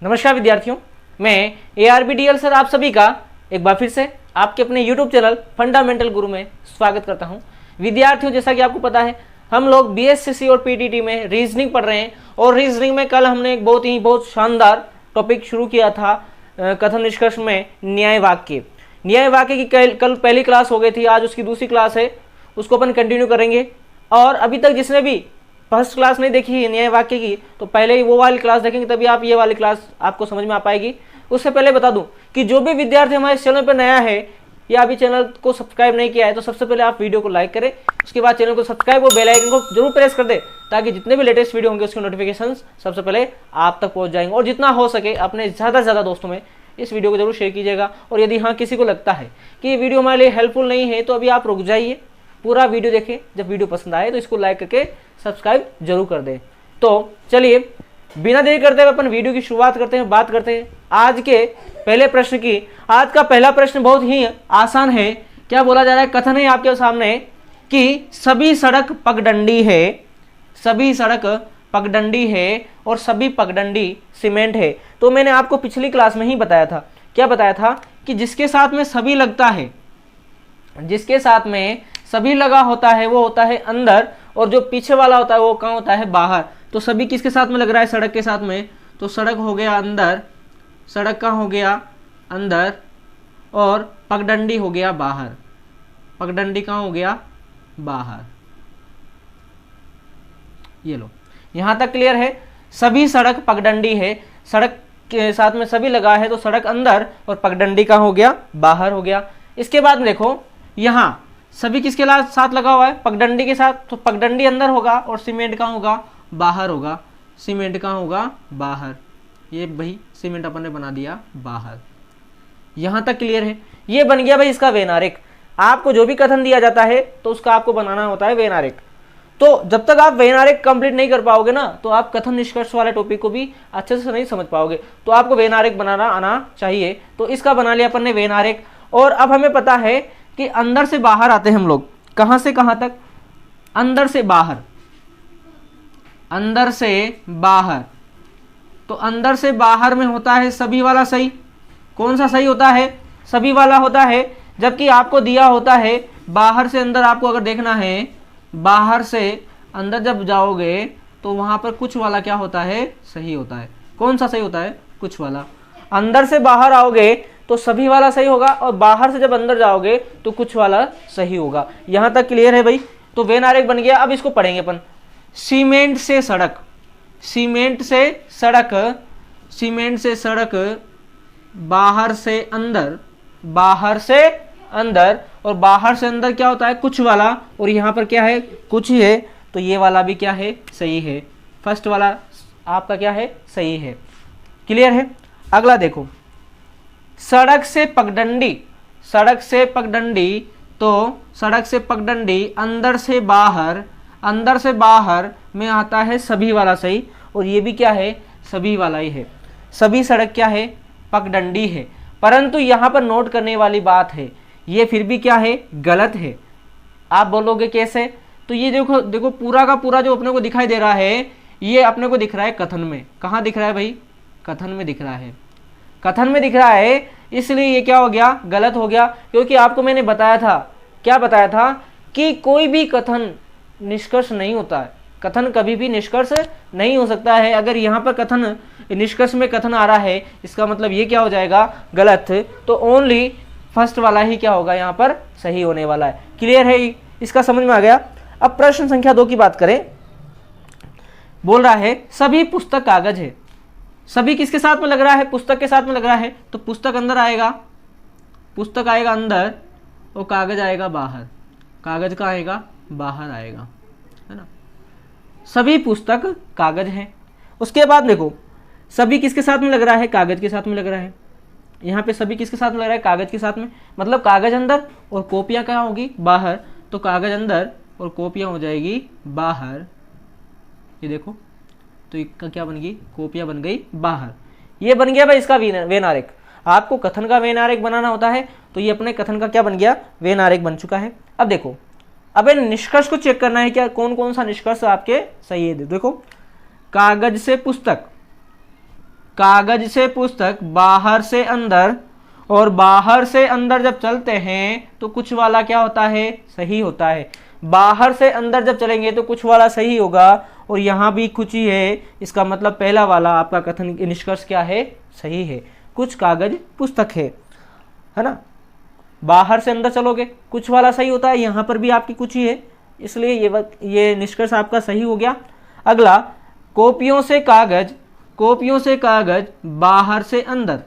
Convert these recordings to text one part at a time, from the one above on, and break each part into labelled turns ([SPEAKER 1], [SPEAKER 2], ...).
[SPEAKER 1] नमस्कार विद्यार्थियों, मैं ARBDL सर आप सभी का एक बार फिर से आपके अपने YouTube चैनल फंडामेंटल गुरु में स्वागत करता हूं। विद्यार्थियों, जैसा कि आपको पता है, हम लोग BSCC और PTT में रीजनिंग पढ़ रहे हैं और रीजनिंग में कल हमने एक बहुत शानदार टॉपिक शुरू किया था कथन निष्कर्ष में न्याय वाक्य की कल पहली क्लास हो गई थी। आज उसकी दूसरी क्लास है, उसको अपन कंटिन्यू करेंगे। और अभी तक जिसने भी फर्स्ट क्लास नहीं देखी है न्याय वाक्य की, तो पहले ही वो वाली क्लास देखेंगे, तभी आप ये वाली क्लास आपको समझ में आ पाएगी। उससे पहले बता दूं कि जो भी विद्यार्थी हमारे चैनल पर नया है या अभी चैनल को सब्सक्राइब नहीं किया है, तो सबसे पहले आप वीडियो को लाइक करें, उसके बाद चैनल को सब्सक्राइब और बेल आइकन को जरूर प्रेस कर दें, ताकि जितने भी लेटेस्ट वीडियो होंगे उसके नोटिफिकेशंस सबसे पहले आप तक पहुंच जाएंगे। और जितना हो सके अपने ज़्यादा से ज़्यादा दोस्तों में इस वीडियो को जरूर शेयर कीजिएगा। और यदि हाँ किसी को लगता है कि ये वीडियो हमारे लिए हेल्पफुल नहीं है, तो अभी आप रुक जाइए, पूरा वीडियो देखें। जब वीडियो पसंद आए तो इसको लाइक करके सब्सक्राइब जरूर कर दें। तो चलिए बिना देरी करते हुए अपन वीडियो की शुरुआत करते हैं, बात करते हैं आज के पहले प्रश्न की। आज का पहला प्रश्न बहुत ही आसान है। क्या बोला जा रहा है? कथन है आपके सामने कि सभी सड़क पगडंडी है, सभी सड़क पगडंडी है और सभी पगडंडी सीमेंट है। तो मैंने आपको पिछली क्लास में ही बताया था। क्या बताया था? कि जिसके साथ में सभी लगता है, जिसके साथ में सभी लगा होता है वो होता है अंदर, और जो पीछे वाला होता है वो कहाँ होता है? बाहर। तो सभी किसके साथ में लग रहा है? सड़क के साथ में। तो सड़क हो गया अंदर, सड़क कहाँ हो गया? अंदर, और पगडंडी हो गया बाहर। पगडंडी कहाँ हो गया? बाहर। ये लो, यहां तक क्लियर है। सभी सड़क पगडंडी है, सड़क के साथ में सभी लगा है, तो सड़क अंदर और पगडंडी कहाँ हो गया? बाहर हो गया। इसके बाद में देखो, यहां सभी किसके साथ लगा हुआ है? पगडंडी के साथ। तो पगडंडी अंदर होगा और सीमेंट कहाँ होगा? बाहर होगा। सीमेंट कहाँ होगा? बाहर। ये भाई सीमेंट अपन ने बना दिया बाहर। यहां तक क्लियर है। ये बन गया भाई इसका वेन आरेख। आपको जो भी कथन दिया जाता है तो उसका आपको बनाना होता है वेन आरेख। तो जब तक आप वेन आरेख कंप्लीट नहीं कर पाओगे ना, तो आप कथन निष्कर्ष वाले टॉपिक को भी अच्छे से नहीं समझ पाओगे। तो आपको वेन आरेख बनाना आना चाहिए। तो इसका बना लिया अपन ने वेन आरेख। और अब हमें पता है कि अंदर से बाहर आते हैं हम लोग। कहां से कहां तक? अंदर से बाहर, अंदर से बाहर। तो अंदर से बाहर में होता है सभी वाला सही। कौन सा सही होता है? सभी वाला होता है। जबकि आपको दिया होता है बाहर से अंदर। आपको अगर देखना है, बाहर से अंदर जब जाओगे तो वहां पर कुछ वाला क्या होता है? सही होता है। कौन सा सही होता है? कुछ वाला। अंदर से बाहर आओगे तो सभी वाला सही होगा, और बाहर से जब अंदर जाओगे तो कुछ वाला सही होगा। यहां तक क्लियर है भाई? तो वेन आरेख बन गया। अब इसको पढ़ेंगे अपन। सीमेंट से सड़क, सीमेंट से सड़क, सीमेंट से सड़क, बाहर से अंदर, बाहर से अंदर, और बाहर से अंदर क्या होता है? कुछ वाला। और यहां पर क्या है? कुछ ही है। तो ये वाला भी क्या है? सही है। फर्स्ट वाला आपका क्या है? सही है। क्लियर है? अगला देखो, सड़क से पगडंडी, सड़क से पगडंडी। तो सड़क से पगडंडी अंदर से बाहर, अंदर से बाहर में आता है सभी वाला सही। और ये भी क्या है? सभी वाला ही है। सभी सड़क क्या है? पगडंडी है। परंतु यहां पर नोट करने वाली बात है, ये फिर भी क्या है? गलत है। आप बोलोगे कैसे? तो ये देखो, देखो पूरा का पूरा जो अपने को दिखाई दे रहा है, ये अपने को दिख रहा है कथन में। कहाँ दिख रहा है भाई? कथन में दिख रहा है। कथन में दिख रहा है, इसलिए ये क्या हो गया? गलत हो गया। क्योंकि आपको मैंने बताया था, क्या बताया था? कि कोई भी कथन निष्कर्ष नहीं होता है। कथन कभी भी निष्कर्ष नहीं हो सकता है। अगर यहाँ पर कथन निष्कर्ष में कथन आ रहा है, इसका मतलब ये क्या हो जाएगा? गलत। तो ओनली फर्स्ट वाला ही क्या होगा? यहाँ पर सही होने वाला है। क्लियर है? इसका समझ में आ गया? अब प्रश्न संख्या 2 की बात करें। बोल रहा है सभी पुस्तक कागज है। सभी किसके साथ में लग रहा है? पुस्तक के साथ में लग रहा है। तो पुस्तक अंदर आएगा, पुस्तक आएगा अंदर, और कागज आएगा बाहर। कागज का आएगा? बाहर आएगा, है ना। सभी पुस्तक कागज है। उसके बाद देखो, सभी किसके साथ में लग रहा है? कागज के साथ में लग रहा है। यहाँ पे सभी किसके साथ में लग रहा है? कागज के साथ में। मतलब कागज अंदर और कॉपियां कहाँ होगी? बाहर। तो कागज अंदर और कॉपियां हो जाएगी बाहर। ये देखो, तो इसका क्या बन गई? कॉपियां बन गई बाहर। ये बन गया भाई इसका वेन आरेख। आपको कथन का वेन आरेख बनाना होता है, तो ये अपने कथन का क्या बन गया? वेन आरेख बन चुका है। अब देखो, अब इन निष्कर्ष को चेक करना है, क्या कौन कौन सा निष्कर्ष आपके सही है। देखो, कागज से पुस्तक, कागज से पुस्तक बाहर से अंदर और बाहर से अंदर जब चलते हैं तो कुछ वाला क्या होता है, सही होता है। बाहर से अंदर जब चलेंगे तो कुछ वाला सही होगा और यहाँ भी कुछ ही है, इसका मतलब पहला वाला आपका कथन निष्कर्ष क्या है, सही है। कुछ कागज पुस्तक है ना। बाहर से अंदर चलोगे कुछ वाला सही होता है, यहाँ पर भी आपकी कुछ ही है, इसलिए ये निष्कर्ष आपका सही हो गया। अगला, कॉपियों से कागज बाहर से अंदर,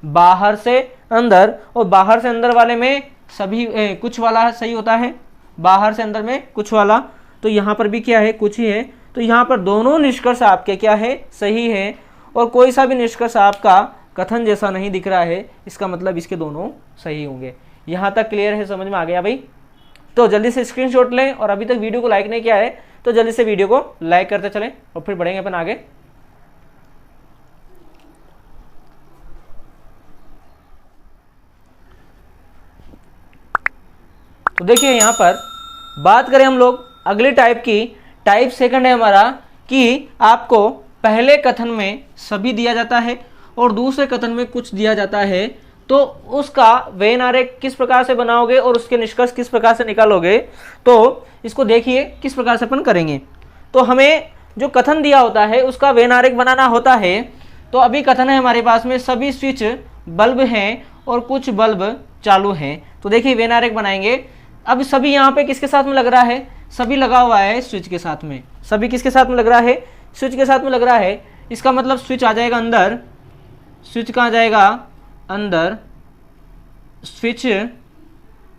[SPEAKER 1] बाहर से अंदर और बाहर से अंदर वाले में सभी कुछ वाला सही होता है, बाहर से अंदर में कुछ वाला, तो यहाँ पर भी क्या है, कुछ ही है। तो यहाँ पर दोनों निष्कर्ष आपके क्या है, सही है। और कोई सा भी निष्कर्ष आपका कथन जैसा नहीं दिख रहा है, इसका मतलब इसके दोनों सही होंगे। यहाँ तक क्लियर है, समझ में आ गया भाई? तो जल्दी से स्क्रीनशॉट लें और अभी तक वीडियो को लाइक नहीं किया है तो जल्दी से वीडियो को लाइक करते चलें और फिर बढ़ेंगे अपन आगे। तो देखिए यहाँ पर बात करें हम लोग अगली टाइप की, टाइप सेकंड है हमारा कि आपको पहले कथन में सभी दिया जाता है और दूसरे कथन में कुछ दिया जाता है, तो उसका वेन आरेख किस प्रकार से बनाओगे और उसके निष्कर्ष किस प्रकार से निकालोगे, तो इसको देखिए किस प्रकार से अपन करेंगे। तो हमें जो कथन दिया होता है उसका वेन आरेख बनाना होता है। तो अभी कथन है हमारे पास में सभी स्विच बल्ब हैं और कुछ बल्ब चालू हैं। तो देखिए वेन आरेख बनाएंगे। अब सभी यहाँ पे किसके साथ में लग रहा है, सभी लगा हुआ है स्विच के साथ में। सभी किसके साथ में लग रहा है, स्विच के साथ में लग रहा है। इसका मतलब स्विच आ जाएगा अंदर, स्विच कहाँ जाएगा, अंदर स्विच,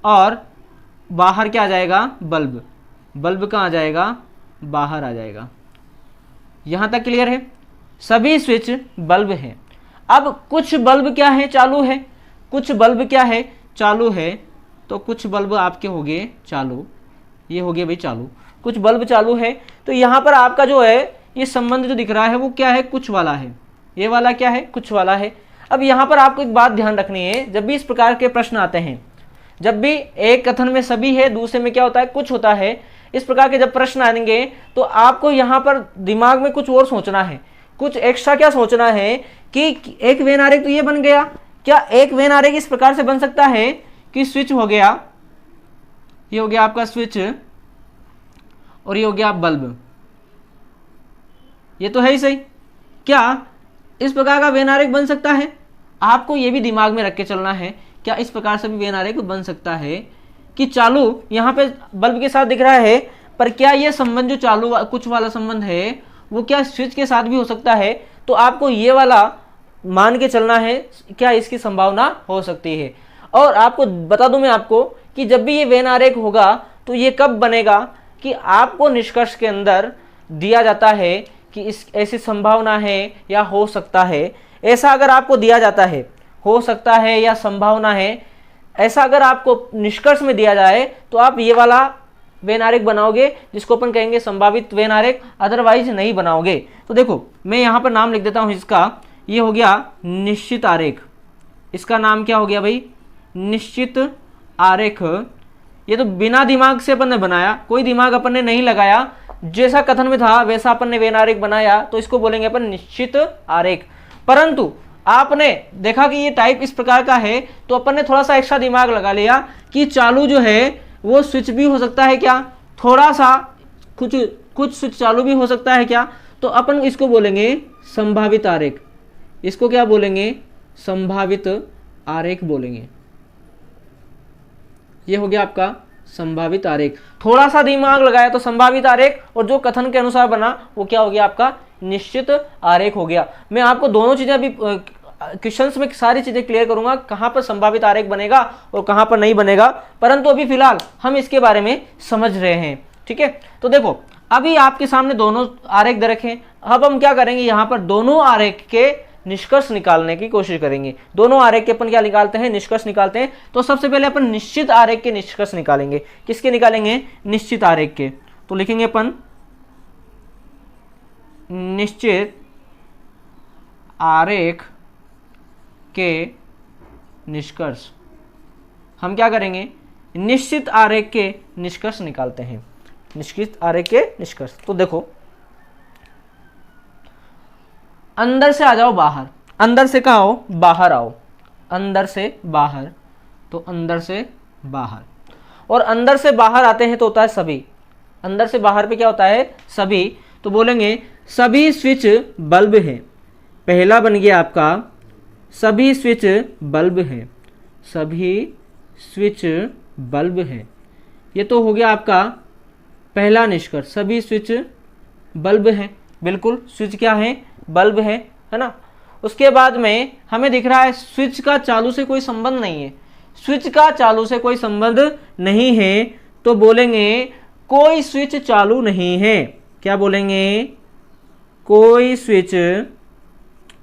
[SPEAKER 1] और बाहर क्या आ जाएगा, बल्ब। बल्ब कहाँ आ जाएगा, बाहर आ जाएगा। यहाँ तक क्लियर है? सभी स्विच बल्ब हैं। अब कुछ बल्ब क्या है, चालू है। कुछ बल्ब क्या है, चालू है। तो कुछ बल्ब आपके हो गए चालू, ये हो गए भाई चालू, कुछ बल्ब चालू है। तो यहाँ पर आपका जो है ये संबंध जो दिख रहा है वो क्या है, कुछ वाला है। ये वाला क्या है, कुछ वाला है। अब यहाँ पर आपको एक बात ध्यान रखनी है, जब भी इस प्रकार के प्रश्न आते हैं, जब भी एक कथन में सभी है दूसरे में क्या होता है, कुछ होता है, इस प्रकार के जब प्रश्न आएंगे तो आपको यहाँ पर दिमाग में कुछ और सोचना है, कुछ एक्स्ट्रा क्या सोचना है कि एक वेन आरेख तो ये बन गया। क्या एक वेन आरेख इस प्रकार से बन सकता है कि स्विच हो गया, ये हो गया आपका स्विच और ये हो गया बल्ब, ये तो है ही सही। क्या इस प्रकार का वेन आरेख बन सकता है? आपको ये भी दिमाग में रख के चलना है, क्या इस प्रकार से भी वेन आरेख बन सकता है कि चालू यहाँ पे बल्ब के साथ दिख रहा है, पर क्या ये संबंध जो चालू कुछ वाला संबंध है वो क्या स्विच के साथ भी हो सकता है? तो आपको ये वाला मान के चलना है, क्या इसकी संभावना हो सकती है। और आपको बता दूं मैं आपको कि जब भी ये वेन आरेख होगा तो ये कब बनेगा कि आपको निष्कर्ष के अंदर दिया जाता है कि इस ऐसी संभावना है या हो सकता है। ऐसा अगर आपको दिया जाता है, हो सकता है या संभावना है, ऐसा अगर आपको निष्कर्ष में दिया जाए तो आप ये वाला वेन आरेख बनाओगे जिसको अपन कहेंगे संभावित वेन आरेख, अदरवाइज नहीं बनाओगे। तो देखो मैं यहाँ पर नाम लिख देता हूँ इसका, ये हो गया निश्चित आरेख। इसका नाम क्या हो गया भाई, निश्चित आरेख। ये तो बिना दिमाग से अपन ने बनाया, कोई दिमाग अपन ने नहीं लगाया, जैसा कथन में था वैसा अपन ने वेन आरेख बनाया, तो इसको बोलेंगे अपन निश्चित आरेख। परंतु आपने देखा कि ये टाइप इस प्रकार का है तो अपन ने थोड़ा सा एक्स्ट्रा दिमाग लगा लिया कि चालू जो है वो स्विच भी हो सकता है क्या, थोड़ा सा कुछ स्विच चालू भी हो सकता है क्या, तो अपन इसको बोलेंगे संभावित आरेख। इसको क्या बोलेंगे, संभावित आरेख बोलेंगे। ये हो गया आपका संभावित आरेख। थोड़ा सा दिमाग लगाया तो संभावित आरेख, और जो कथन के अनुसार बना वो क्या हो गया आपका निश्चित आरेख हो गया। मैं आपको दोनों चीजें अभी क्वेश्चंस में सारी चीजें क्लियर करूंगा, कहां पर संभावित आरेख बनेगा और कहां पर नहीं बनेगा, परंतु अभी फिलहाल हम इसके बारे में समझ रहे हैं। ठीक है, तो देखो अभी आपके सामने दोनों आरेख दे रखे हैं। अब हम क्या करेंगे, यहाँ पर दोनों आरेख के निष्कर्ष निकालने की कोशिश करेंगे। दोनों आरेख के अपन क्या निकालते हैं, निष्कर्ष निकालते हैं। तो सबसे पहले अपन निश्चित आरेख के निष्कर्ष निकालेंगे। किसके निकालेंगे, निश्चित आरेख के। तो लिखेंगे अपन निश्चित आरेख के निष्कर्ष। हम क्या करेंगे, निश्चित आरेख के निष्कर्ष निकालते हैं, निश्चित आरेख के निष्कर्ष। तो देखो अंदर से आ जाओ बाहर, अंदर से कहाँ आओ, बाहर आओ, अंदर से बाहर, तो अंदर से बाहर, और अंदर से बाहर आते हैं तो होता है सभी, अंदर से बाहर पे क्या होता है, सभी, तो बोलेंगे सभी स्विच बल्ब हैं। पहला बन गया आपका सभी स्विच बल्ब हैं, सभी स्विच बल्ब हैं, ये तो हो गया आपका पहला निष्कर्ष, सभी स्विच बल्ब हैं, बिल्कुल स्विच क्या है, बल्ब है ना। उसके बाद में हमें दिख रहा है स्विच का चालू से कोई संबंध नहीं है, स्विच का चालू से कोई संबंध नहीं है, तो बोलेंगे कोई स्विच चालू नहीं है। क्या बोलेंगे, कोई स्विच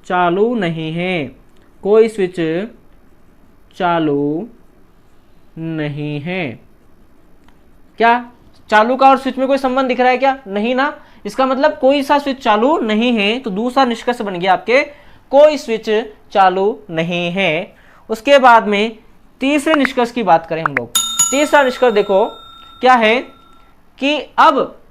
[SPEAKER 1] चालू नहीं है, कोई स्विच चालू नहीं है। क्या चालू का और स्विच में कोई संबंध दिख रहा है क्या, नहीं ना, इसका मतलब कोई सा स्विच चालू नहीं है, तो दूसरा निष्कर्ष बन गया आपके कोई स्विच चालू नहीं है। उसके बाद में तीसरे निष्कर्ष की बात करें हम लोग, तीसरा निष्कर्ष देखो क्या है कि अब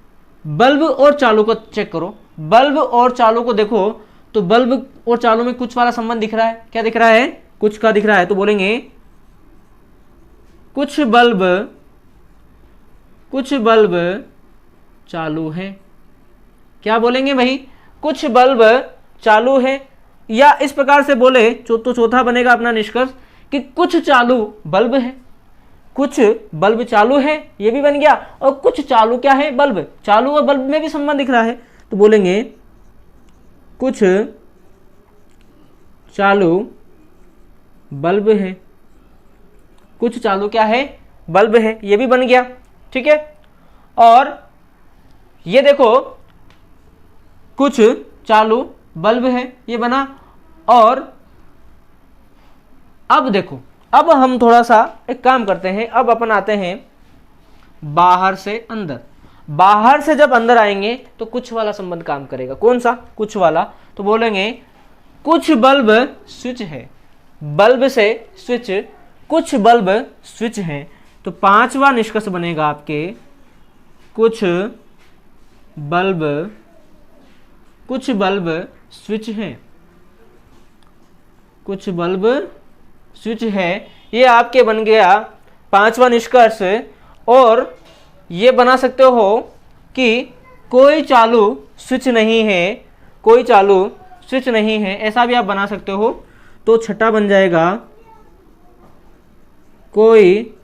[SPEAKER 1] बल्ब और चालू को चेक करो, बल्ब और चालू को देखो, तो बल्ब और चालू में कुछ वाला संबंध दिख रहा है, क्या दिख रहा है, कुछ का दिख रहा है, तो बोलेंगे कुछ बल्ब चालू है। क्या बोलेंगे भाई, कुछ बल्ब चालू है, या इस प्रकार से बोले तो चौथा बनेगा अपना निष्कर्ष कि कुछ चालू बल्ब है, कुछ बल्ब चालू है, ये भी बन गया, और कुछ चालू क्या है, बल्ब, चालू और बल्ब में भी संबंध दिख रहा है, तो बोलेंगे कुछ चालू बल्ब है, कुछ चालू क्या है, बल्ब है, ये भी बन गया, ठीक है। और ये देखो कुछ चालू बल्ब है, ये बना, और अब देखो, अब हम थोड़ा सा एक काम करते हैं, अब अपन आते हैं बाहर से अंदर, बाहर से जब अंदर आएंगे तो कुछ वाला संबंध काम करेगा, कौन सा, कुछ वाला, तो बोलेंगे कुछ बल्ब स्विच है, बल्ब से स्विच, कुछ बल्ब स्विच हैं, तो पांचवा निष्कर्ष बनेगा आपके कुछ बल्ब स्विच हैं, कुछ बल्ब स्विच है, ये आपके बन गया पांचवा निष्कर्ष। और ये बना सकते हो कि कोई चालू स्विच नहीं है, कोई चालू स्विच नहीं है, ऐसा भी आप बना सकते हो। तो छठा बन जाएगा कोई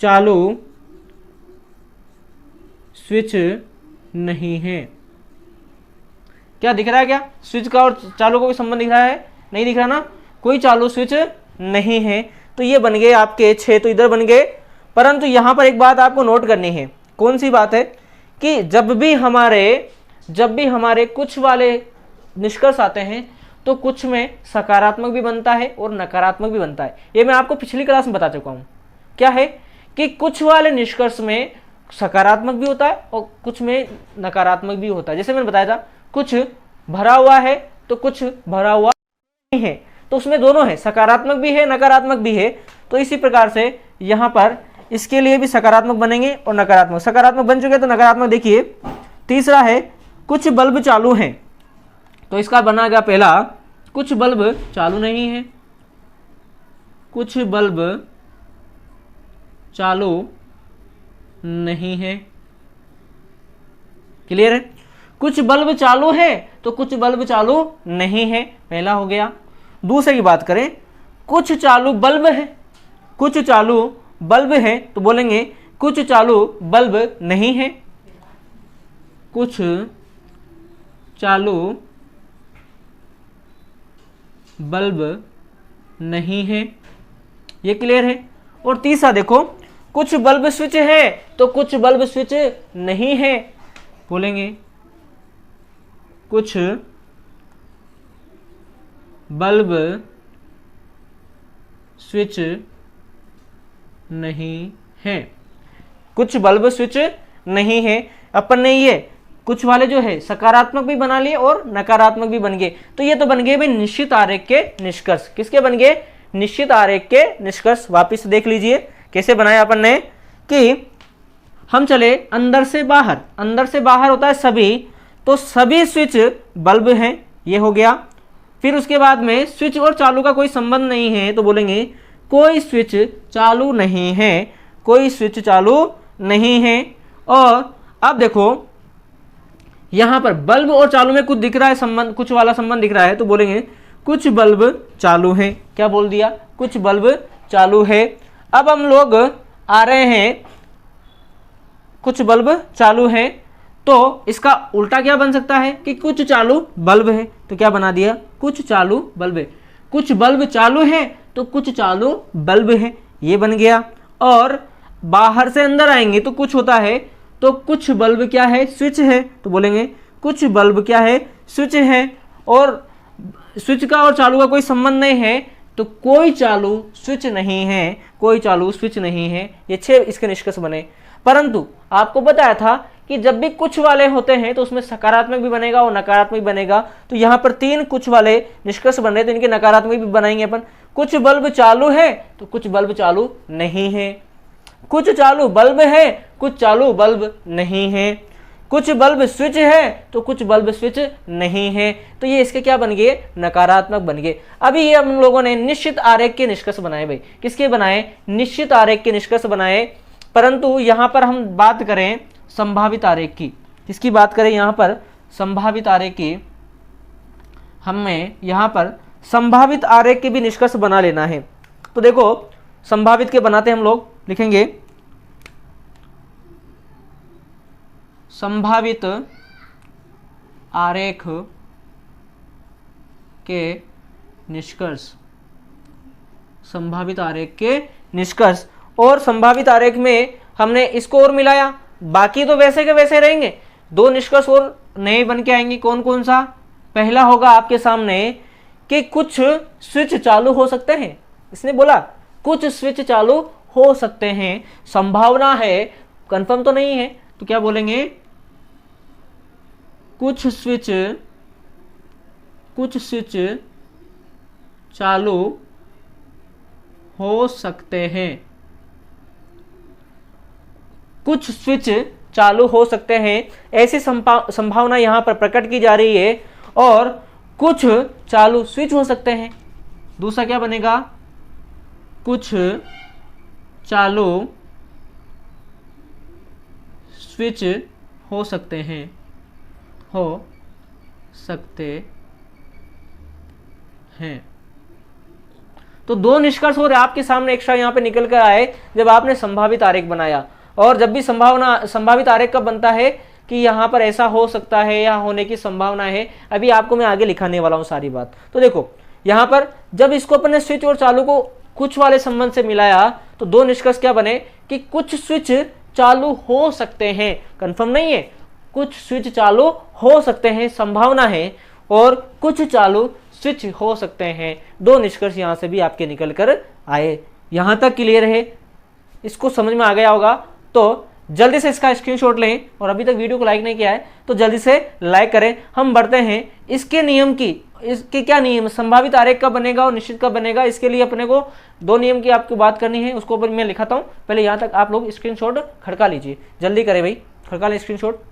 [SPEAKER 1] चालू स्विच नहीं है। क्या दिख रहा है, क्या स्विच का और चालू का कोई संबंध दिख रहा है, नहीं दिख रहा ना, कोई चालू स्विच नहीं है। तो ये बन गए आपके 6, तो इधर बन गए। परंतु यहां पर एक बात आपको नोट करनी है, कौन सी बात है कि जब भी हमारे कुछ वाले निष्कर्ष आते हैं तो कुछ में सकारात्मक भी बनता है और नकारात्मक भी बनता है। ये मैं आपको पिछली क्लास में बता चुका हूं, क्या है कि कुछ वाले निष्कर्ष में सकारात्मक भी होता है और कुछ में नकारात्मक भी होता है। जैसे मैंने बताया था, कुछ भरा हुआ है तो कुछ भरा हुआ नहीं है, तो उसमें दोनों है, सकारात्मक भी है नकारात्मक भी है। तो इसी प्रकार से यहाँ पर इसके लिए भी सकारात्मक बनेंगे और नकारात्मक, सकारात्मक बन चुके तो नकारात्मक देखिए। तीसरा है कुछ बल्ब चालू हैं, तो इसका बना गया पहला कुछ बल्ब चालू नहीं है, कुछ बल्ब चालू नहीं है, क्लियर है। कुछ बल्ब चालू है तो कुछ बल्ब चालू नहीं है, पहला हो गया। दूसरे की बात करें, कुछ चालू बल्ब है, कुछ चालू बल्ब है, तो बोलेंगे कुछ चालू बल्ब नहीं है, कुछ चालू बल्ब नहीं है, ये क्लियर है। और तीसरा देखो, कुछ बल्ब स्विच है तो कुछ बल्ब स्विच नहीं है, बोलेंगे कुछ बल्ब स्विच नहीं है, कुछ बल्ब स्विच नहीं है। अपन ने ये कुछ वाले जो है सकारात्मक भी बना लिए और नकारात्मक भी बन गए। तो ये तो बन गए भाई निश्चित आरेख के निष्कर्ष। किसके बन गए? निश्चित आरेख के निष्कर्ष। वापिस देख लीजिए कैसे बनाया अपन ने कि हम चले अंदर से बाहर। अंदर से बाहर होता है सभी, तो सभी स्विच बल्ब हैं, ये हो गया। फिर उसके बाद में स्विच और चालू का कोई संबंध नहीं है, तो बोलेंगे कोई स्विच चालू नहीं है, कोई स्विच चालू नहीं है। और अब देखो यहां पर बल्ब और चालू में कुछ दिख रहा है संबंध, कुछ वाला संबंध दिख रहा है, तो बोलेंगे कुछ बल्ब चालू है। क्या बोल दिया? कुछ बल्ब चालू है। अब हम लोग आ रहे हैं, कुछ बल्ब चालू है, तो इसका उल्टा क्या बन सकता है कि कुछ चालू बल्ब है, तो क्या बना दिया? कुछ चालू बल्ब है। कुछ बल्ब चालू है तो कुछ चालू बल्ब है, ये बन गया। और बाहर से अंदर आएंगे तो कुछ होता है, तो कुछ बल्ब क्या है? स्विच है, तो बोलेंगे कुछ बल्ब क्या है? स्विच है। और स्विच का और चालू का कोई संबंध नहीं है, तो कोई चालू स्विच नहीं है, कोई चालू स्विच नहीं है। ये 6 इसके निष्कर्ष बने। परंतु आपको बताया था कि जब भी कुछ वाले होते हैं तो उसमें सकारात्मक भी बनेगा और नकारात्मक भी बनेगा। तो यहाँ पर 3 कुछ वाले निष्कर्ष बन रहे, तो इनके नकारात्मक भी बनाएंगे अपन। कुछ बल्ब चालू है तो कुछ बल्ब चालू नहीं है, कुछ चालू बल्ब है, कुछ चालू बल्ब नहीं है, कुछ बल्ब स्विच है तो कुछ बल्ब स्विच नहीं है। तो ये इसके क्या बन गए? नकारात्मक बन गए। अभी ये हम लोगों ने निश्चित आरेख के निष्कर्ष बनाए भाई। किसके बनाए? निश्चित आरेख के निष्कर्ष बनाए। परंतु यहां पर हम बात करें संभावित आरेख की। किसकी बात करें यहां पर? संभावित आरेख की। हमें यहां पर संभावित आरेख के भी निष्कर्ष बना लेना है। तो देखो संभावित के बनाते हम लोग, लिखेंगे संभावित आरेख के निष्कर्ष, संभावित आरेख के निष्कर्ष। और संभावित आरेख में हमने इसको और मिलाया, बाकी तो वैसे के वैसे रहेंगे। 2 निष्कर्ष और नए बन के आएंगे। कौन कौन सा? पहला होगा आपके सामने कि कुछ स्विच चालू हो सकते हैं। इसने बोला कुछ स्विच चालू हो सकते हैं, संभावना है, कंफर्म तो नहीं है। तो क्या बोलेंगे? कुछ स्विच चालू हो सकते हैं, कुछ स्विच चालू हो सकते हैं, ऐसी संभावना यहां पर प्रकट की जा रही है। और कुछ चालू स्विच हो सकते हैं। दूसरा क्या बनेगा? कुछ चालू स्विच हो सकते हैं, हो सकते हैं। तो 2 निष्कर्ष और आपके सामने एक्स्ट्रा यहां पे निकल कर आए जब आपने संभावित आरेख बनाया। और जब भी संभावित आरेख कब बनता है कि यहां पर ऐसा हो सकता है या होने की संभावना है। अभी आपको मैं आगे लिखाने वाला हूं सारी बात। तो देखो यहां पर जब इसको अपने स्विच और चालू को कुछ वाले संबंध से मिलाया तो 2 निष्कर्ष क्या बने कि कुछ स्विच चालू हो सकते हैं, कंफर्म नहीं है, कुछ स्विच चालू हो सकते हैं, संभावना है, और कुछ चालू स्विच हो सकते हैं। 2 निष्कर्ष यहां से भी आपके निकल कर आए। यहां तक क्लियर है? इसको समझ में आ गया होगा? तो जल्दी से इसका स्क्रीनशॉट लें, और अभी तक वीडियो को लाइक नहीं किया है तो जल्दी से लाइक करें। हम बढ़ते हैं इसके नियम की। इसके क्या नियम? संभावित आरेख कब बनेगा और निश्चित कब बनेगा, इसके लिए अपने को 2 नियम की आपको बात करनी है। उसको ऊपर मैं लिखाता हूं, पहले यहां तक आप लोग स्क्रीनशॉट खड़का लीजिए। जल्दी करें भाई, खड़का लें स्क्रीनशॉट।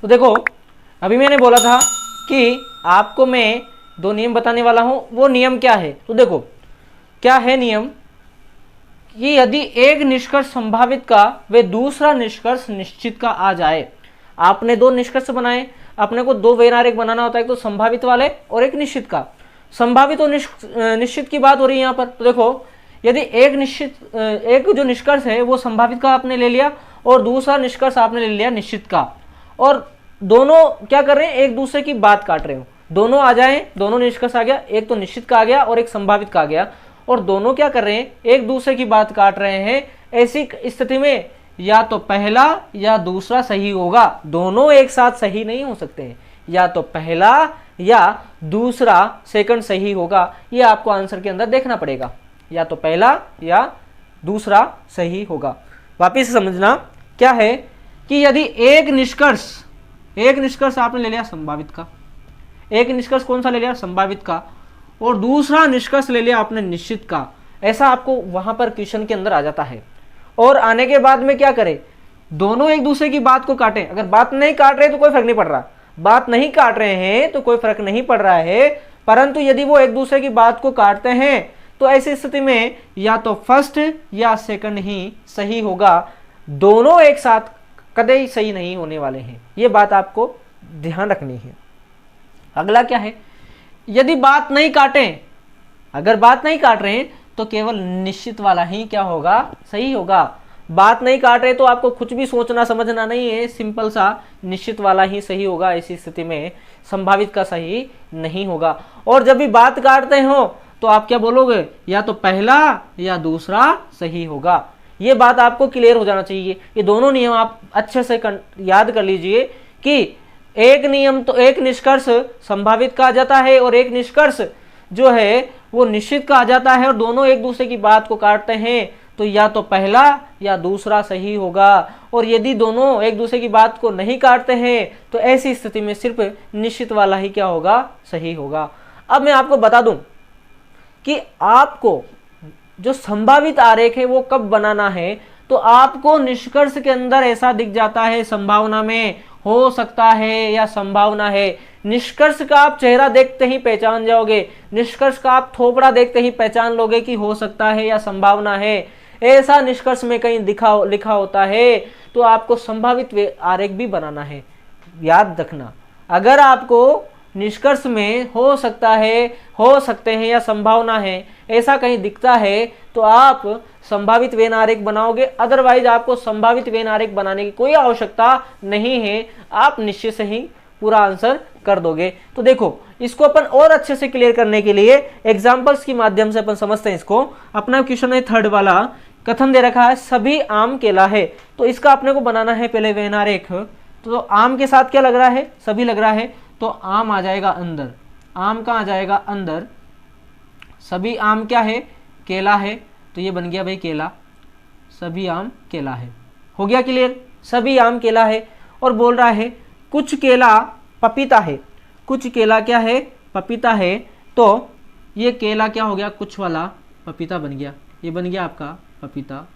[SPEAKER 1] तो देखो अभी मैंने बोला था कि आपको मैं 2 नियम बताने वाला हूं। वो नियम क्या है? तो देखो क्या है नियम कि यदि एक निष्कर्ष संभावित का व दूसरा निष्कर्ष निश्चित का आ जाए। आपने 2 निष्कर्ष बनाए, अपने को 2 वेन आरेख बनाना होता है, तो संभावित वाले और एक निश्चित का। संभावित और निश्चित की बात हो रही है यहाँ पर। तो देखो यदि एक जो निष्कर्ष है वो संभावित का आपने ले लिया और दूसरा निष्कर्ष आपने ले लिया निश्चित का, और दोनों क्या कर रहे हैं? एक दूसरे की बात काट रहे हो। दोनों आ जाए, दोनों निष्कर्ष आ गया, एक तो निश्चित का आ गया और एक संभावित का आ गया, और दोनों क्या कर रहे हैं? एक दूसरे की बात काट रहे हैं। ऐसी स्थिति में या तो पहला या दूसरा सही होगा, दोनों एक साथ सही नहीं हो सकते हैं। या तो पहला या दूसरा सेकंड सही होगा, ये आपको आंसर के अंदर देखना पड़ेगा। या तो पहला या दूसरा सही होगा। वापिस समझना क्या है कि यदि एक निष्कर्ष एक निष्कर्ष आपने ले लिया संभावित का, एक निष्कर्ष कौन सा ले लिया, संभावित का, और दूसरा निष्कर्ष ले लिया आपने निश्चित का। ऐसा आपको वहां पर क्वेश्चन के अंदर आ जाता है। और आने के बाद में क्या करें, दोनों एक दूसरे की बात को काटें। अगर बात नहीं काट रहे तो कोई फर्क नहीं पड़ रहा, बात नहीं काट रहे हैं तो कोई फर्क नहीं पड़ रहा है, परंतु यदि वो एक दूसरे की बात को काटते हैं तो ऐसी स्थिति में या तो फर्स्ट या सेकंड ही सही होगा, दोनों एक साथ कदे सही नहीं होने वाले हैं। ये बात आपको ध्यान रखनी है। अगला क्या है, यदि बात नहीं काटें, अगर बात नहीं काट रहे हैं तो केवल निश्चित वाला ही क्या होगा, सही होगा। बात नहीं काट रहे तो आपको कुछ भी सोचना समझना नहीं है, सिंपल सा निश्चित वाला ही सही होगा। ऐसी स्थिति में संभावित का सही नहीं होगा। और जब भी बात काटते हो तो आप क्या बोलोगे, या तो पहला या दूसरा सही होगा। ये बात आपको क्लियर हो जाना चाहिए। ये दोनों नियम आप अच्छे से याद कर लीजिए कि एक नियम तो एक निष्कर्ष संभावित का आ जाता है और एक निष्कर्ष जो है वो निश्चित का आ जाता है, और दोनों एक दूसरे की बात को काटते हैं तो या तो पहला या दूसरा सही होगा। और यदि दोनों एक दूसरे की बात को नहीं काटते हैं तो ऐसी स्थिति में सिर्फ निश्चित वाला ही क्या होगा, सही होगा। अब मैं आपको बता दूं कि आपको जो संभावित आरेख है वो कब बनाना है, तो आपको निष्कर्ष के अंदर ऐसा दिख जाता है, संभावना में हो सकता है या संभावना है। निष्कर्ष का आप चेहरा देखते ही पहचान जाओगे, निष्कर्ष का आप थोपड़ा देखते ही पहचान लोगे कि हो सकता है या संभावना है। ऐसा निष्कर्ष में कहीं लिखा होता है तो आपको संभावित आरेख भी बनाना है। याद रखना, अगर आपको निष्कर्ष में हो सकता है, हो सकते हैं या संभावना है ऐसा कहीं दिखता है तो आप संभावित वेन आरेख बनाओगे, अदरवाइज आपको संभावित वेन आरेख बनाने की कोई आवश्यकता नहीं है, आप निश्चित से ही पूरा आंसर कर दोगे। तो देखो, इसको अपन और अच्छे से क्लियर करने के लिए एग्जांपल्स के माध्यम से अपन समझते हैं इसको। अपना क्वेश्चन है थर्ड वाला, कथन दे रखा है सभी आम केला है, तो इसका अपने को बनाना है पहले वेन आरेख। तो आम के साथ क्या लग रहा है, सभी लग रहा है, तो आम आ जाएगा अंदर, आम कहाँ आ जाएगा, अंदर। सभी आम क्या है, केला है, तो ये बन गया भाई केला, सभी आम केला है। हो गया क्लियर, सभी आम केला है। और बोल रहा है कुछ केला पपीता है, कुछ केला क्या है, पपीता है, तो ये केला क्या हो गया, कुछ वाला पपीता बन गया, ये बन गया आपका पपीता।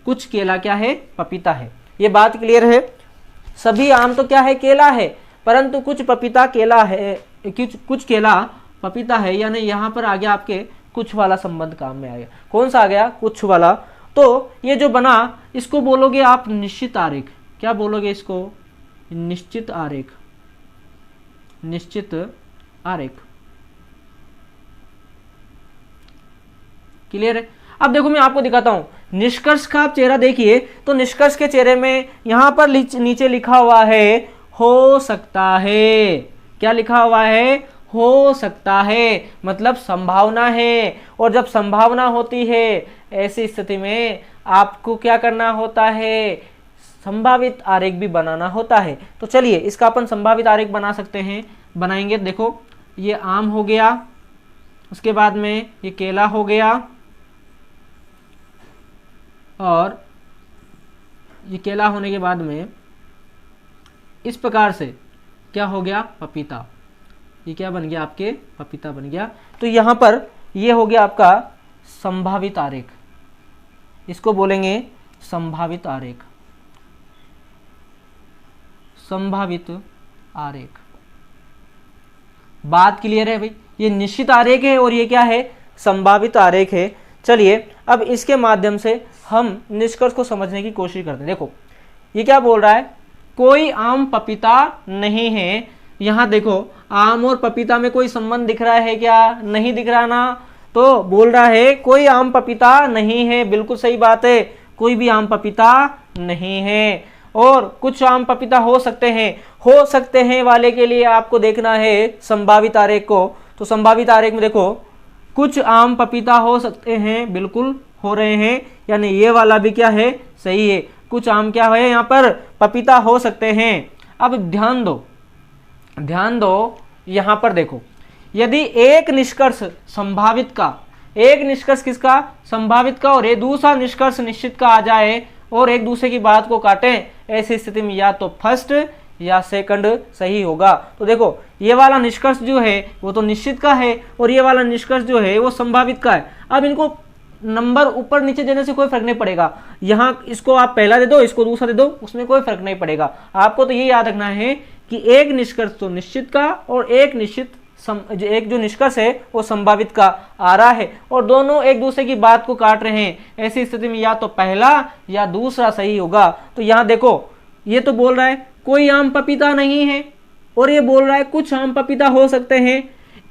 [SPEAKER 1] कुछ केला क्या है, पपीता है। ये बात क्लियर है। सभी आम तो क्या है, केला है, परंतु कुछ पपीता केला है, कुछ केला पपीता है, यानी यहाँ पर आ गया आपके कुछ वाला संबंध काम में आ गया। कौन सा आ गया, कुछ वाला। तो ये जो बना इसको बोलोगे आप निश्चित आरेख। क्या बोलोगे इसको, निश्चित आरेख, निश्चित आरेख। क्लियर है। अब देखो मैं आपको दिखाता हूं, निष्कर्ष का आप चेहरा देखिए, तो निष्कर्ष के चेहरे में यहां पर नीचे लिखा हुआ है हो सकता है। क्या लिखा हुआ है, हो सकता है, मतलब संभावना है। और जब संभावना होती है ऐसी स्थिति में आपको क्या करना होता है, संभावित आरेख भी बनाना होता है। तो चलिए इसका अपन संभावित आरेख बना सकते हैं, बनाएंगे। देखो ये आम हो गया, उसके बाद में ये केला हो गया, और ये केला होने के बाद में इस प्रकार से क्या हो गया, पपीता। ये क्या बन गया, आपके पपीता बन गया। तो यहां पर ये हो गया आपका संभावित आरेख, इसको बोलेंगे संभावित आरेख, संभावित आरेख। बात क्लियर है भाई, ये निश्चित आरेख है और ये क्या है, संभावित आरेख है। चलिए अब इसके माध्यम से हम निष्कर्ष को समझने की कोशिश करते हैं। देखो ये क्या बोल रहा है, कोई आम पपीता नहीं है। यहां देखो आम और पपीता में कोई संबंध दिख रहा है क्या, नहीं दिख रहा ना। तो बोल रहा है कोई आम पपीता नहीं है, बिल्कुल सही बात है, कोई भी आम पपीता नहीं है। और कुछ आम पपीता हो सकते हैं, हो सकते हैं वाले के लिए आपको देखना है संभावित आरेख को। तो संभावित आरेख में देखो कुछ आम पपीता हो सकते हैं, बिल्कुल हो रहे हैं, यानी ये वाला भी क्या है, सही है। कुछ आम क्या है, यहाँ पर पपीता हो सकते हैं। अब ध्यान दो, ध्यान दो, यहां पर देखो यदि एक निष्कर्ष संभावित का, एक निष्कर्ष किसका, संभावित का, और ये दूसरा निष्कर्ष निश्चित का आ जाए और एक दूसरे की बात को काटें, ऐसी स्थिति में या तो फर्स्ट या सेकंड सही होगा। तो देखो ये वाला निष्कर्ष जो है वो तो निश्चित का है और ये वाला निष्कर्ष जो है वो संभावित का है। अब इनको नंबर ऊपर नीचे देने से कोई फर्क नहीं पड़ेगा, यहाँ इसको आप पहला दे दो, इसको दूसरा दे दो, उसमें कोई फर्क नहीं पड़ेगा। आपको तो ये याद रखना है कि एक निष्कर्ष तो निश्चित का और एक जो निष्कर्ष है वो संभावित का आ रहा है और दोनों एक दूसरे की बात को काट रहे हैं। ऐसी स्थिति में या तो पहला या दूसरा सही होगा। तो यहाँ देखो ये तो बोल रहा है कोई आम पपीता नहीं है और ये बोल रहा है कुछ आम पपीता हो सकते हैं।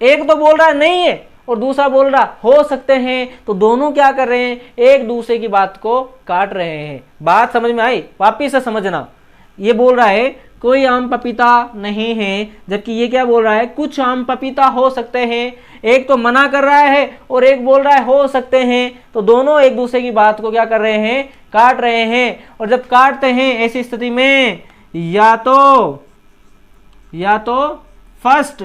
[SPEAKER 1] एक तो बोल रहा है नहीं है और दूसरा बोल रहा हो सकते हैं, तो दोनों क्या कर रहे हैं, एक दूसरे की बात को काट रहे हैं। बात समझ में आई? वापिस से समझना, ये बोल रहा है कोई आम पपीता नहीं है, जबकि ये क्या बोल रहा है, कुछ आम पपीता हो सकते हैं। एक तो मना कर रहा है और एक बोल रहा है हो सकते हैं, तो दोनों एक दूसरे की बात को क्या कर रहे हैं, काट रहे हैं। और जब काटते हैं ऐसी स्थिति में या तो फर्स्ट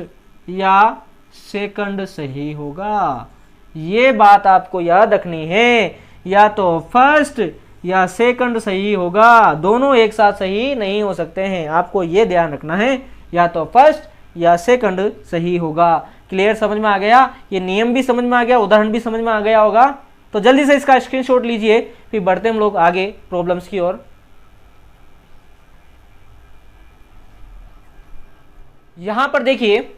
[SPEAKER 1] या सेकंड सही होगा। ये बात आपको याद रखनी है, या तो फर्स्ट या सेकंड सही होगा, दोनों एक साथ सही नहीं हो सकते हैं। आपको ये ध्यान रखना है, या तो फर्स्ट या सेकंड सही होगा। क्लियर? समझ में आ गया? ये नियम भी समझ में आ गया, उदाहरण भी समझ में आ गया होगा। तो जल्दी से इसका स्क्रीनशॉट लीजिए, फिर बढ़ते हम लोग आगे प्रॉब्लम्स की ओर। यहां पर देखिए,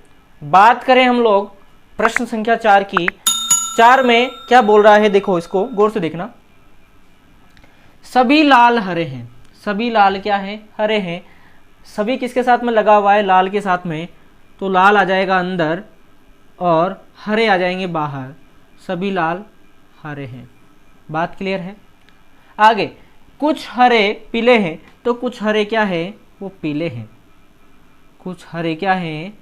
[SPEAKER 1] बात करें हम लोग प्रश्न संख्या 4 की। 4 में क्या बोल रहा है, देखो इसको गौर से देखना। सभी लाल हरे हैं, सभी लाल क्या है, हरे हैं। सभी किसके साथ में लगा हुआ है, लाल के साथ में, तो लाल आ जाएगा अंदर और हरे आ जाएंगे बाहर। सभी लाल हरे हैं। बात क्लियर है? आगे कुछ हरे पीले हैं, तो कुछ हरे क्या है, वो पीले हैं। कुछ हरे क्या हैं,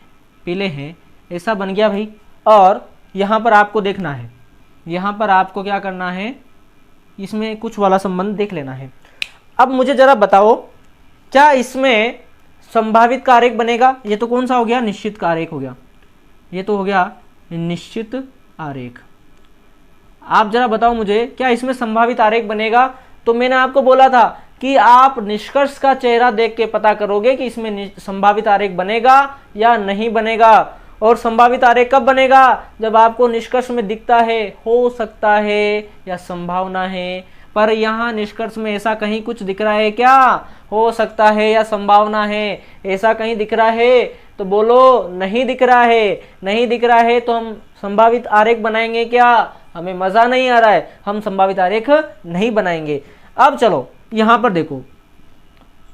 [SPEAKER 1] पीले हैं। ऐसा बन गया भाई। और यहाँ पर आपको देखना है, यहाँ पर आपको क्या करना है, इसमें कुछ वाला संबंध देख लेना है। अब मुझे जरा बताओ, क्या इसमें संभावित का आरेख बनेगा? ये तो कौन सा हो गया, निश्चित का आरेख हो गया। ये तो हो गया निश्चित आरेख। आप जरा बताओ मुझे, क्या इसमें संभावित आरेख बनेगा? तो मैंने आपको बोला था कि आप निष्कर्ष का चेहरा देख के पता करोगे कि इसमें संभावित आरेख बनेगा या नहीं बनेगा। और संभावित आरेख कब बनेगा, जब आपको निष्कर्ष में दिखता है हो सकता है या संभावना है। पर यहाँ निष्कर्ष में ऐसा कहीं कुछ दिख रहा है क्या, हो सकता है या संभावना है, ऐसा कहीं दिख रहा है? तो बोलो नहीं दिख रहा है। नहीं दिख रहा है तो हम संभावित आरेख बनाएंगे क्या? हमें मजा नहीं आ रहा है, हम संभावित आरेख नहीं बनाएंगे। अब चलो यहां पर देखो,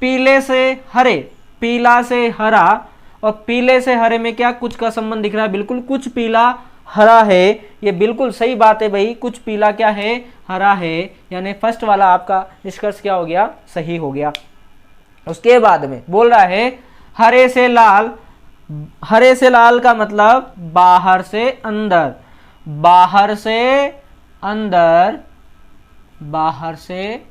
[SPEAKER 1] पीले से हरे, पीला से हरा, और पीले से हरे में क्या कुछ का संबंध दिख रहा है? बिल्कुल कुछ पीला हरा है। ये बिल्कुल सही बात है भाई, कुछ पीला क्या है, हरा है। यानी फर्स्ट वाला आपका निष्कर्ष क्या हो गया, सही हो गया। उसके बाद में बोल रहा है हरे से लाल। हरे से लाल का मतलब बाहर से अंदर, बाहर से अंदर, बाहर से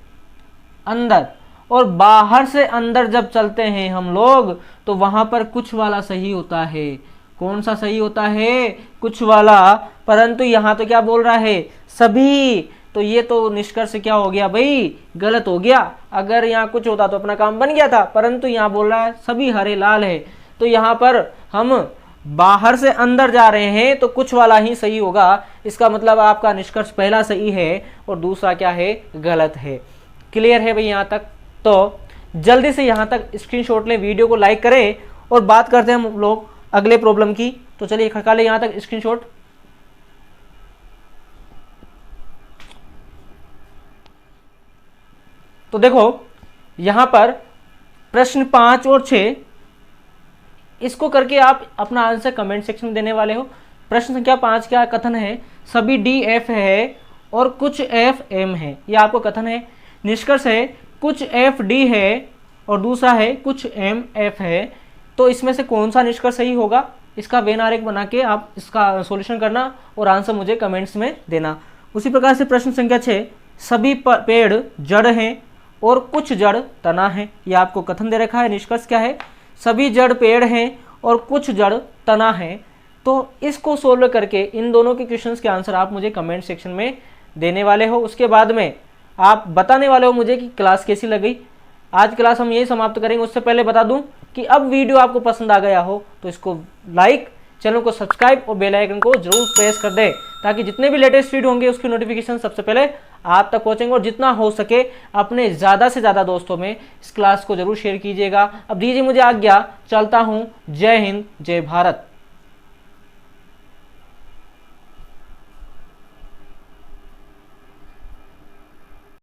[SPEAKER 1] अंदर। और बाहर से अंदर जब चलते हैं हम लोग, तो वहां पर कुछ वाला सही होता है। कौन सा सही होता है, कुछ वाला। परंतु यहां तो क्या बोल रहा है, सभी। तो ये तो निष्कर्ष क्या हो गया भाई, गलत हो गया। अगर यहाँ कुछ होता तो अपना काम बन गया था, परंतु यहाँ बोल रहा है सभी हरे लाल है। तो यहाँ पर हम बाहर से अंदर जा रहे हैं तो कुछ वाला ही सही होगा। इसका मतलब आपका निष्कर्ष पहला सही है और दूसरा क्या है, गलत है। क्लियर है भाई यहाँ तक? तो जल्दी से यहाँ तक स्क्रीनशॉट लें, वीडियो को लाइक करें और बात करते हैं हम लोग अगले प्रॉब्लम की। तो चलिए खड़का ले यहाँ तक स्क्रीनशॉट। तो देखो यहाँ पर प्रश्न 5 और 6, इसको करके आप अपना आंसर कमेंट सेक्शन में देने वाले हो। प्रश्न संख्या 5 क्या कथन है, सभी डी एफ है और कुछ एफ एम है। ये आपको कथन है। निष्कर्ष है कुछ एफ डी है और दूसरा है कुछ एम एफ है। तो इसमें से कौन सा निष्कर्ष सही होगा, इसका वेन आरेख बना के आप इसका सॉल्यूशन करना और आंसर मुझे कमेंट्स में देना। उसी प्रकार से प्रश्न संख्या 6, सभी पेड़ जड़ हैं और कुछ जड़ तना है। ये आपको कथन दे रखा है। निष्कर्ष क्या है, सभी जड़ पेड़ हैं और कुछ जड़ तना है। तो इसको सोल्व करके इन दोनों के क्वेश्चंस के आंसर आप मुझे कमेंट सेक्शन में देने वाले हो। उसके बाद में आप बताने वाले हो मुझे कि क्लास कैसी लगी। आज क्लास हम यही समाप्त करेंगे। उससे पहले बता दूं कि अब वीडियो आपको पसंद आ गया हो तो इसको लाइक, चैनल को सब्सक्राइब और बेल आइकन को जरूर प्रेस कर दें, ताकि जितने भी लेटेस्ट वीडियो होंगे उसकी नोटिफिकेशन सबसे पहले आप तक पहुंचेंगे। और जितना हो सके अपने ज़्यादा से ज़्यादा दोस्तों में इस क्लास को जरूर शेयर कीजिएगा। अब दीजिए मुझे आज्ञा, चलता हूँ। जय हिंद, जय भारत।